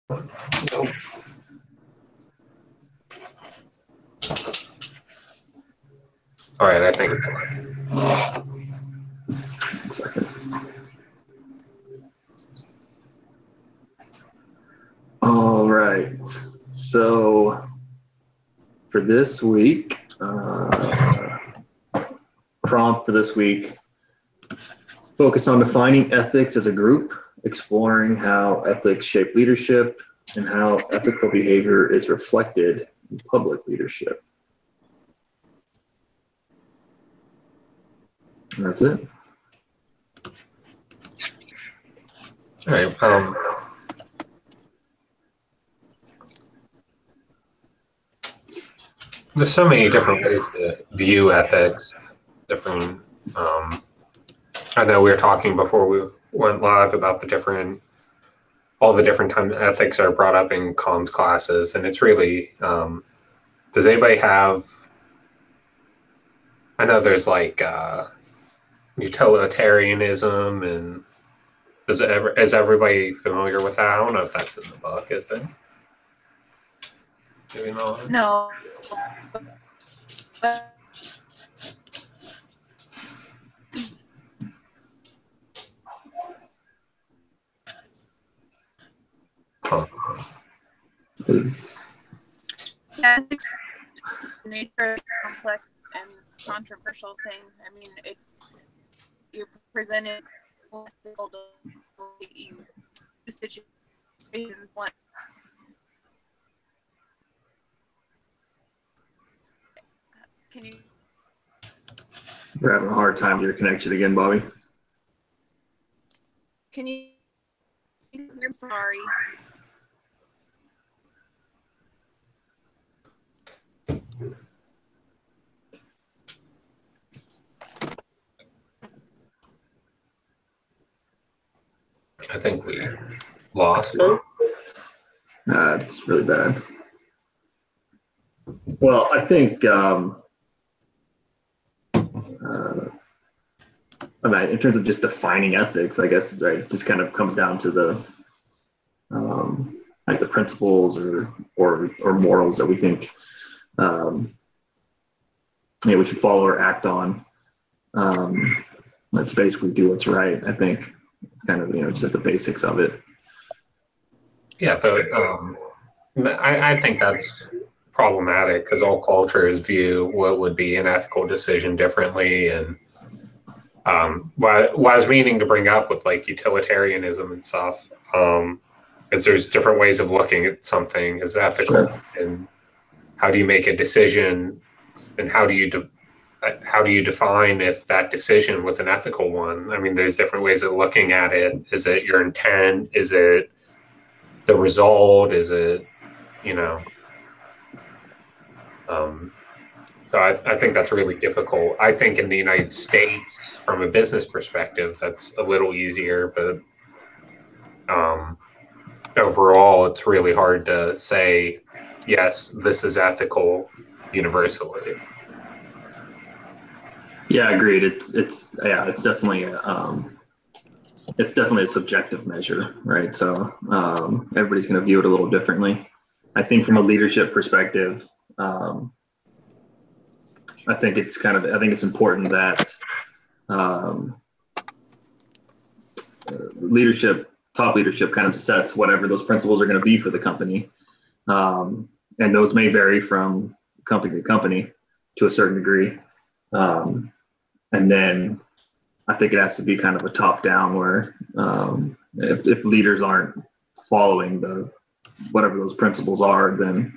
Nope. All right, I think it's One second. All right. So for this week, prompt for this week, focus on defining ethics as a group, exploring how ethics shape leadership, and how ethical behavior is reflected in public leadership. And that's it. all right. There's so many different ways to view ethics. Different. I know we were talking before we went live about all the different times ethics are brought up in comms classes, and it's really. Does anybody have? I know there's like utilitarianism, and is everybody familiar with that? I don't know if that's in the book, is it? Do we know? No. Huh. Ethics, nature is complex and controversial thing. I mean, you're presented with ethical situations. Can you? We're having a hard time with your connection again, Bobby. Can you? I'm sorry. I think we lost. It's really bad. Well, I think I mean, in terms of just defining ethics, I guess right, it just kind of comes down to the like the principles or morals that we think we should follow or act on. Let's basically do what's right. I think it's kind of just at the basics of it. Yeah, but I think that's problematic because all cultures view what would be an ethical decision differently, and what I was meaning to bring up with like utilitarianism and stuff is there's different ways of looking at something as ethical. Sure. And how do you make a decision, and how do you define if that decision was an ethical one? I mean, there's different ways of looking at it. Is it your intent? Is it the result? Is it, so I think that's really difficult. I think in the United States, from a business perspective, that's a little easier, but overall, it's really hard to say, yes, this is ethical universally. Yeah, agreed. It's definitely a subjective measure, right? So everybody's going to view it a little differently. I think from a leadership perspective, I think it's important that top leadership kind of sets whatever those principles are going to be for the company. And those may vary from company to company to a certain degree. And then I think it has to be kind of a top down where if leaders aren't following whatever those principles are, then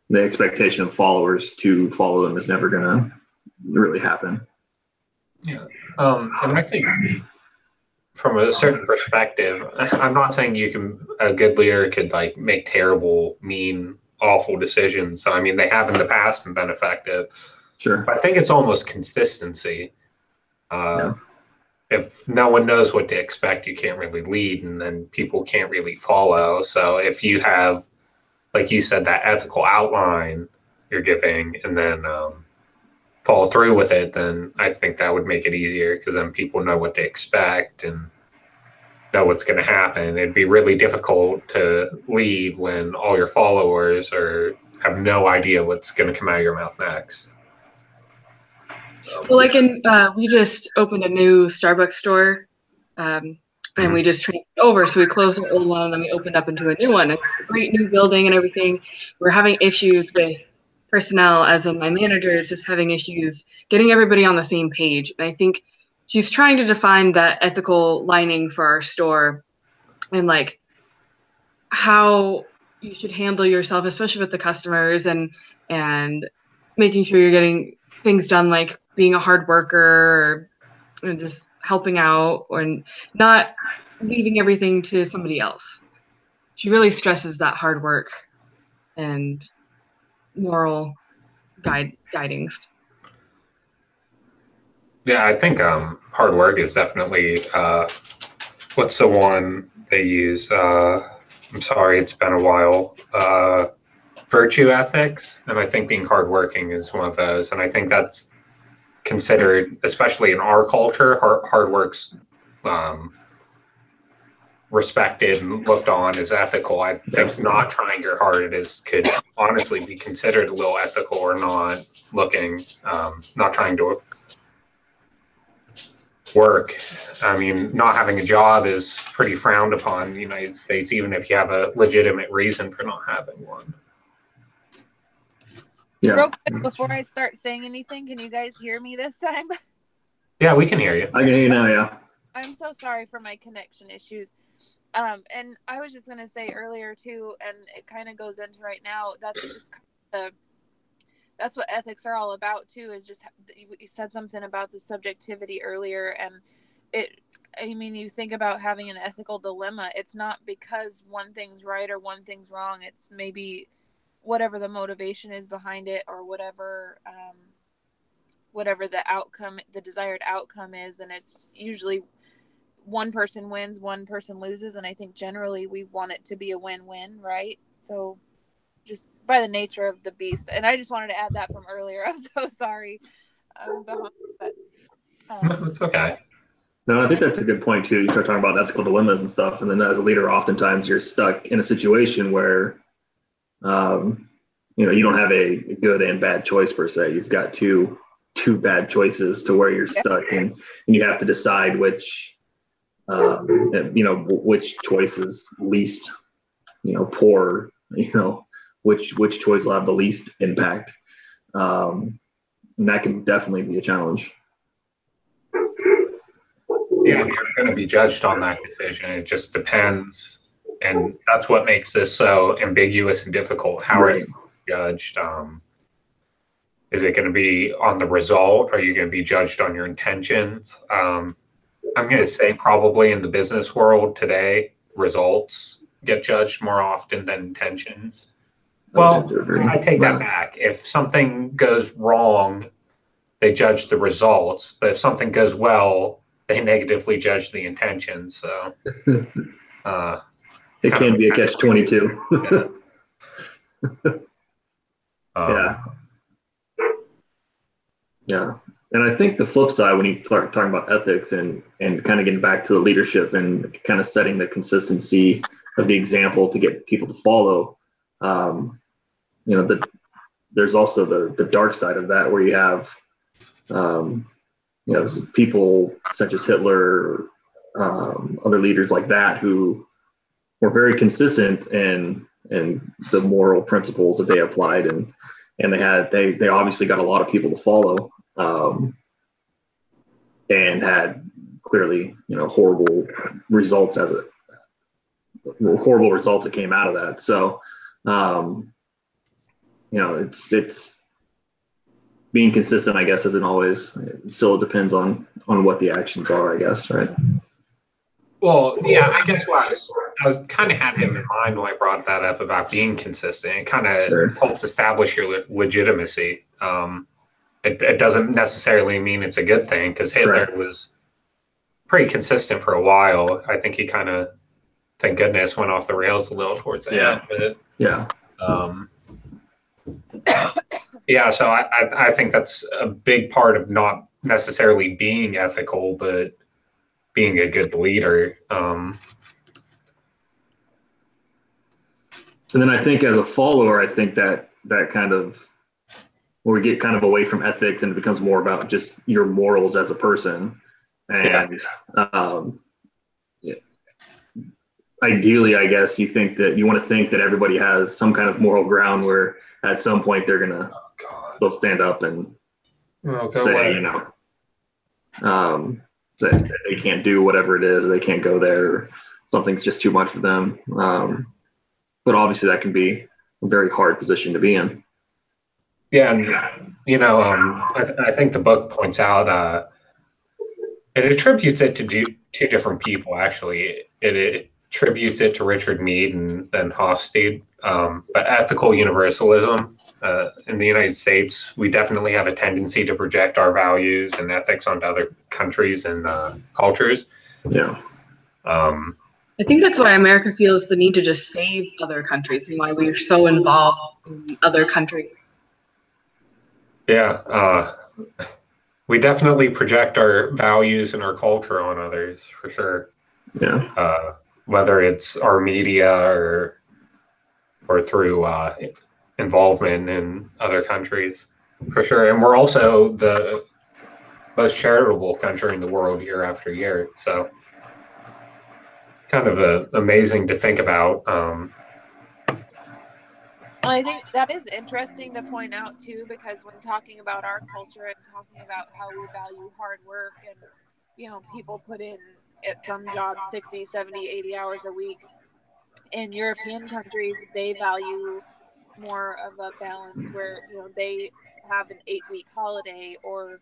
the expectation of followers to follow them is never going to really happen. Yeah. And I think from a certain perspective, I'm not saying a good leader could like make terrible, mean, awful decisions. So, I mean, they have in the past and been effective. Sure. But I think it's almost consistency. If no one knows what to expect, you can't really lead, and then people can't really follow. So if you have, like you said, that ethical outline you're giving, and then follow through with it, then I think that would make it easier because then people know what to expect. And know what's going to happen. It'd be really difficult to lead when all your followers have no idea what's going to come out of your mouth next. Well, like we just opened a new Starbucks store, and we just transferred over. So we closed the old one, and then we opened up into a new one. It's a great new building and everything. We're having issues with personnel, as in my manager is just having issues getting everybody on the same page. And I think she's trying to define that ethical lining for our store and like how you should handle yourself, especially with the customers and making sure you're getting things done, like being a hard worker and just helping out or not leaving everything to somebody else. She really stresses that hard work and moral guidings. Yeah, I think hard work is definitely what's the one they use? I'm sorry, it's been a while. Virtue ethics, and I think being hardworking is one of those. And I think that's considered, especially in our culture, hard work's respected and looked on as ethical. I think not trying your hardest could honestly be considered a little ethical or not looking, not trying to work. I mean, not having a job is pretty frowned upon in the United States, even if you have a legitimate reason for not having one. Yeah. Real quick, before I start saying anything, can you guys hear me this time? Yeah, we can hear you. I can hear you now, yeah. I'm so sorry for my connection issues. And I was just going to say earlier too, and it kind of goes into right now, that's just that's what ethics are all about too, is just, you said something about the subjectivity earlier, and you think about having an ethical dilemma. It's not because one thing's right or one thing's wrong. It's maybe whatever the motivation is behind it, or whatever the outcome, the desired outcome is. And it's usually one person wins, one person loses. And I think generally we want it to be a win-win, right? So just by the nature of the beast. And I just wanted to add that from earlier. I'm so sorry. It's okay. No, I think that's a good point too. You start talking about ethical dilemmas and stuff, and then as a leader, oftentimes you're stuck in a situation where, you don't have a good and bad choice per se. You've got two bad choices to where you're stuck, and you have to decide which choice is least, poor, which choice will have the least impact. And that can definitely be a challenge. Yeah, you're going to be judged on that decision. It just depends. And that's what makes this so ambiguous and difficult. How are you judged? Is it going to be on the result? Or are you going to be judged on your intentions? I'm going to say probably in the business world today, results get judged more often than intentions. Well, I take that back. If something goes wrong, they judge the results. But if something goes well, they negatively judge the intentions. So it can be a catch-22. Yeah. And I think the flip side, when you start talking about ethics and kind of getting back to the leadership and kind of setting the consistency of the example to get people to follow, there's also the dark side of that, where you have, people such as Hitler, other leaders like that, who were very consistent in the moral principles that they applied, and they obviously got a lot of people to follow, and had clearly horrible results that came out of that. So it's being consistent, I guess, isn't always. It still depends on what the actions are, I guess, right? Well, yeah, I guess I was kind of had him in mind when I brought that up about being consistent. It kind of helps establish your legitimacy. It doesn't necessarily mean it's a good thing, because Hitler was pretty consistent for a while. I think he kind of, thank goodness, went off the rails a little towards the end. But, yeah, so I think that's a big part of not necessarily being ethical, but being a good leader. And then I think as a follower, I think that kind of, where we get kind of away from ethics and it becomes more about just your morals as a person. And ideally, I guess you want to think that everybody has some kind of moral ground where at some point they'll stand up and say, that they can't do whatever it is, or they can't go there, or something's just too much for them. But obviously that can be a very hard position to be in. Yeah, and I think the book points out it attributes it to two different people. Actually, it attributes it to Richard Mead and then Hofstede. But ethical universalism in the United States, we definitely have a tendency to project our values and ethics onto other countries and cultures. Yeah. I think that's why America feels the need to just save other countries and why we're so involved in other countries. Yeah, we definitely project our values and our culture on others, for sure. Yeah. Whether it's our media or through involvement in other countries, for sure. And we're also the most charitable country in the world year after year. So kind of amazing to think about. I think that is interesting to point out too, because when talking about our culture and talking about how we value hard work and, people put in at some jobs 60, 70, 80 hours a week. In European countries, they value more of a balance where, they have an 8-week holiday, or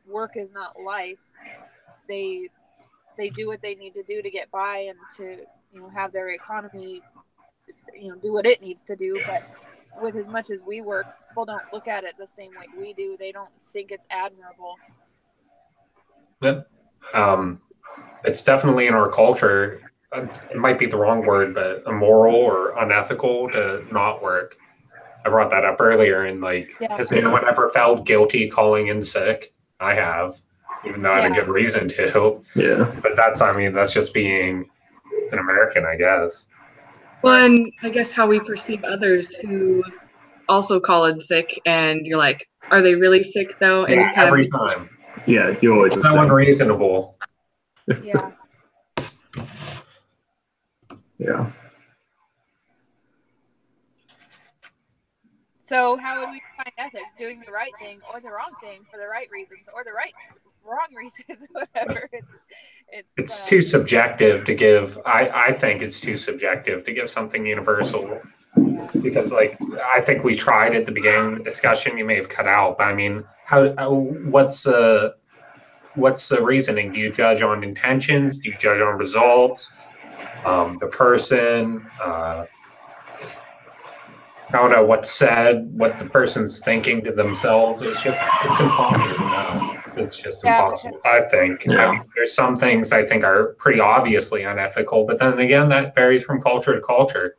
work is not life. They do what they need to do to get by and to, have their economy do what it needs to do. But with as much as we work, people don't look at it the same way we do. They don't think it's admirable. Yep. It's definitely in our culture. It might be the wrong word, but immoral or unethical to not work. I brought that up earlier, and has anyone ever felt guilty calling in sick? I have, even though I had a good reason to. Yeah. But that's just being an American, I guess. Well, and I guess how we perceive others who also call in sick, and you're like, are they really sick though? And yeah, every time. Yeah, you always assume. No unreasonable. Yeah. Yeah. So how would we define ethics? Doing the right thing or the wrong thing for the right reasons, or the wrong reasons, whatever. It's too subjective to give. I think it's too subjective to give something universal. Yeah. Because I think we tried at the beginning of the discussion. You may have cut out, but what's the reasoning? Do you judge on intentions? Do you judge on results? The person, I don't know what's said, what the person's thinking to themselves. It's impossible to know. It's just impossible, I think. Yeah. There's some things I think are pretty obviously unethical, but then again, that varies from culture to culture.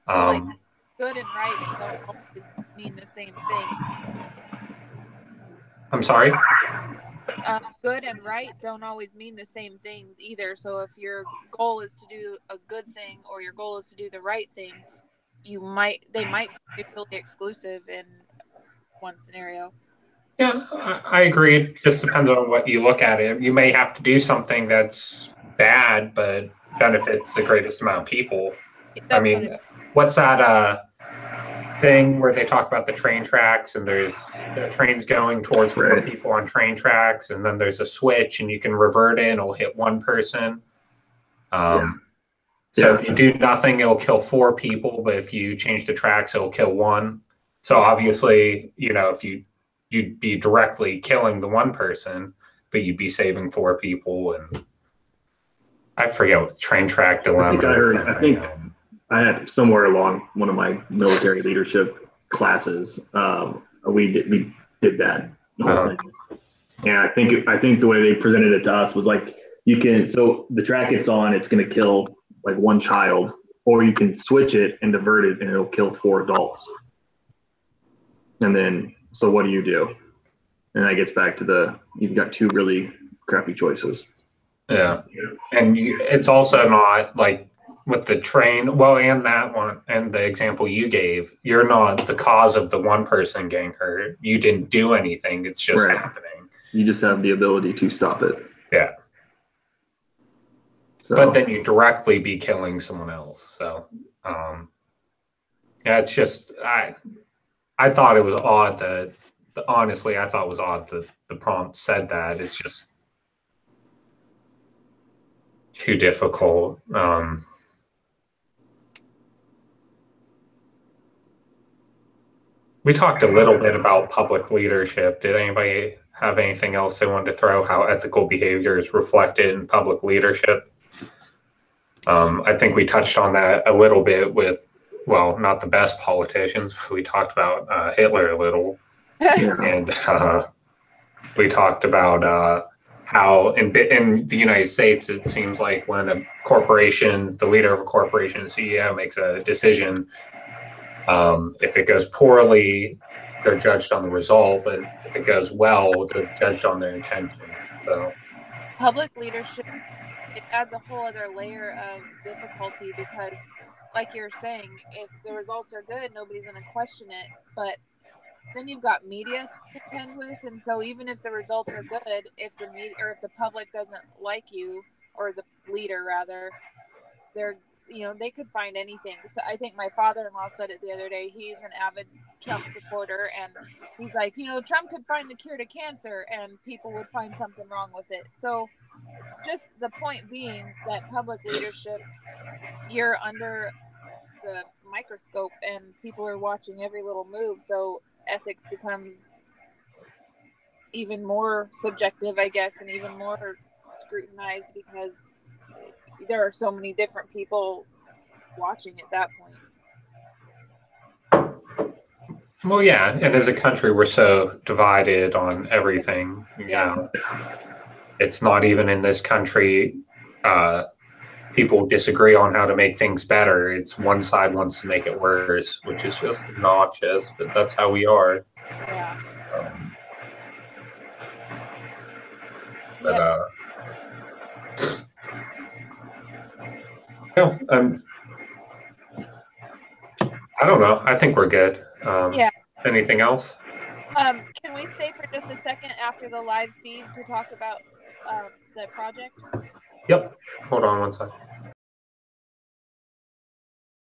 Good and right don't always mean the same thing. I'm sorry? Good and right don't always mean the same things either. So if your goal is to do a good thing or your goal is to do the right thing, they might be mutually exclusive in one scenario. Yeah, I agree. It just depends on what you look at it. You may have to do something that's bad but benefits the greatest amount of people. What's that thing where they talk about the train tracks and there's trains going towards 4 people on train tracks, and then there's a switch and you can revert it and it'll hit one person. So if you do nothing, it'll kill 4 people, but if you change the tracks, it'll kill 1. So obviously, if you'd be directly killing the 1 person, but you'd be saving 4 people. And I forget what train track dilemma. I think I had somewhere along one of my military leadership classes. We did that. And I think the way they presented it to us was so the track it's on, it's going to kill 1 child, or you can switch it and divert it and it'll kill 4 adults. And then, so what do you do? And that gets back to you've got 2 really crappy choices. Yeah. And it's also not like with the train, well, and that one, and the example you gave, you're not the cause of the one person getting hurt. You didn't do anything. It's just Right. happening. You just have the ability to stop it. Yeah. So, But then you directly be killing someone else. So, yeah, it's just, I thought it was odd that, honestly, I thought it was odd that the prompt said that. It's just too difficult. We talked a little bit about public leadership. Did anybody have anything else they wanted to throw? How ethical behavior is reflected in public leadership? I think we touched on that a little bit with, well, not the best politicians. We talked about Hitler a little, and we talked about how in the United States, it seems like when a corporation, the leader of a corporation, CEO, makes a decision, if it goes poorly, they're judged on the result, but if it goes well, they're judged on their intention. So Public leadership, it adds a whole other layer of difficulty because, like you're saying, if the results are good, nobody's going to question it. But then you've got media to contend with, and so even if the results are good, if the media or if the public doesn't like you, or the leader rather, they're they could find anything. So I think my father-in-law said it the other day. He's an avid Trump supporter, and he's like, Trump could find the cure to cancer, and people would find something wrong with it. So just the point being that public leadership, you're under the microscope, and people are watching every little move. So ethics becomes even more subjective, I guess, and even more scrutinized because there are so many different people watching at that point. well, yeah, and as a country, we're so divided on everything. It's not even in this country. People disagree on how to make things better. It's one side wants to make it worse, which is just obnoxious, but that's how we are. Yeah. But I don't know. I think we're good. Yeah. Anything else? Can we stay for just a second after the live feed to talk about the project? Yep. Hold on one second.